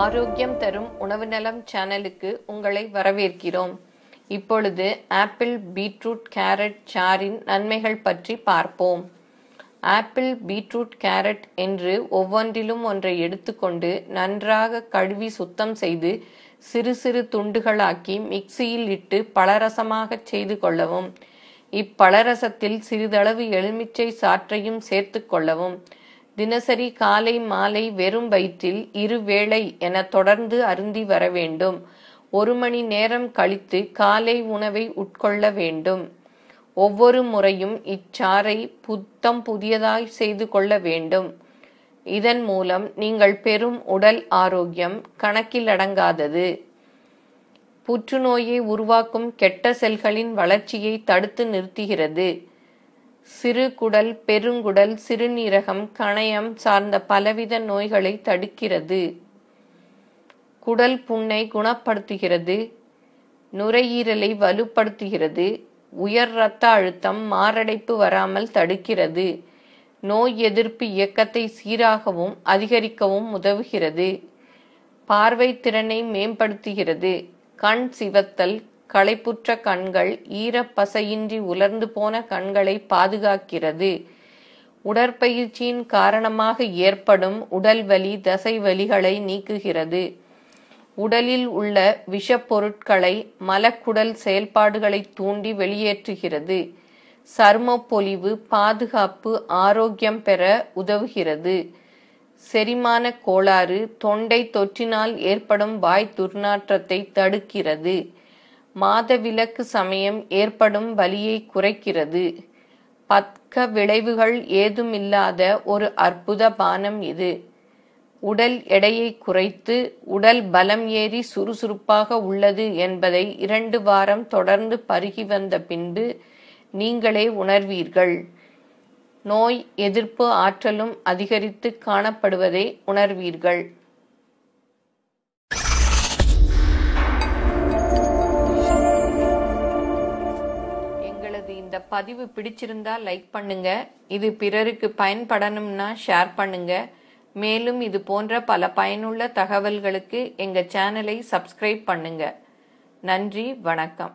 ஆரோக்கியம் தரும் உணவு நலம் சேனலுக்கு உங்களை வரவேற்கிறோம். இப்பொழுது ஆப்பிள் பீட்ரூட் கேரட் சாறின் நன்மைகள் பற்றி பார்ப்போம். ஆப்பிள் பீட்ரூட் கேரட் என்று ஒவ்வொன்றிலும் ஒன்றை எடுத்துக்கொண்டு நன்றாக கழுவி சுத்தம் செய்து சிறு சிறு துண்டுகளாக்கி மிக்சியில் இட்டு பழரசமாக செய்து கொள்ளவும். இப்பழரசத்தில் சிறிதளவு எலுமிச்சை சாற்றையும் சேர்த்து கொள்ளவும். தினசரி காலை மாலை வெறும் வயிற்றில் 2 வேளை என தொடர்ந்து அருந்தி வர வேண்டும். 1 மணி நேரம் கழித்து காலை உணவை உட்கொள்ள வேண்டும். ஒவ்வொரு முறையும் இச்சாறை புத்தம் புதியதாய் செய்து கொள்ள வேண்டும். இதன் மூலம் நீங்கள் பெறும் உடல் ஆரோக்கியம் கணக்கில் அடங்காதது. புற்றுநோயை உருவாக்கும் கெட்ட செல்களின் வளர்ச்சியை தடுத்து நிறுத்துகிறது. சிறு குடல், பெருங்குடல், சிறுநீரகம், கணையம் சார்ந்த பலவித நோய்களை தடுக்கிறது. குடல் புண்ணை குணப்படுத்துகிறது. நுரையீரலை வலுப்படுத்துகிறது. உயர் இரத்த அழுத்தம், மாரடைப்பு வராமல் தடுக்கிறது. நோய் எதிர்ப்பு இயக்கத்தை சீராகவும் அதிகரிக்கவும் உதவுகிறது. பார்வை திறனை மேம்படுத்துகிறது. கண் சிவத்தல், களைப்புற்ற கண்கள், ஈரப்பசையின்றி உலர்ந்து போன கண்களை பாதுகாக்கிறது. உடற்பயிற்சியின் காரணமாக ஏற்படும் உடல் வலி, தசை வலிகளை நீக்குகிறது. உடலில் உள்ள விஷப்பொருட்களை, மலக்குடல் செயல்பாடுகளை தூண்டி வெளியேற்றுகிறது. சருமப்பொலிவு, பாதுகாப்பு, ஆரோக்கியம் பெற உதவுகிறது. செரிமான கோளாறு, தொண்டை தொற்றினால் ஏற்படும் வாய் துர்நாற்றத்தை தடுக்கிறது. மாதவிலக்கு சமயம் ஏற்படும் வலியை குறைக்கிறது. பக்க விளைவுகள் ஏதுமில்லாத ஒரு அற்புத பானம் இது. உடல் எடையை குறைத்து உடல் பலம் ஏறி சுறுசுறுப்பாக உள்ளது என்பதை 2 வாரம் தொடர்ந்து பருகி வந்த பின்பு நீங்களே உணர்வீர்கள். நோய் எதிர்ப்பு ஆற்றலும் அதிகரித்து காணப்படுவதை உணர்வீர்கள். இந்த பதிவு பிடிச்சிருந்தா லைக் பண்ணுங்க. இது பிறருக்கு பயன்படணும்னா ஷேர் பண்ணுங்க. மேலும் இது போன்ற பல பயனுள்ள தகவல்களுக்கு எங்க சேனலை சப்ஸ்கிரைப் பண்ணுங்க. நன்றி, வணக்கம்.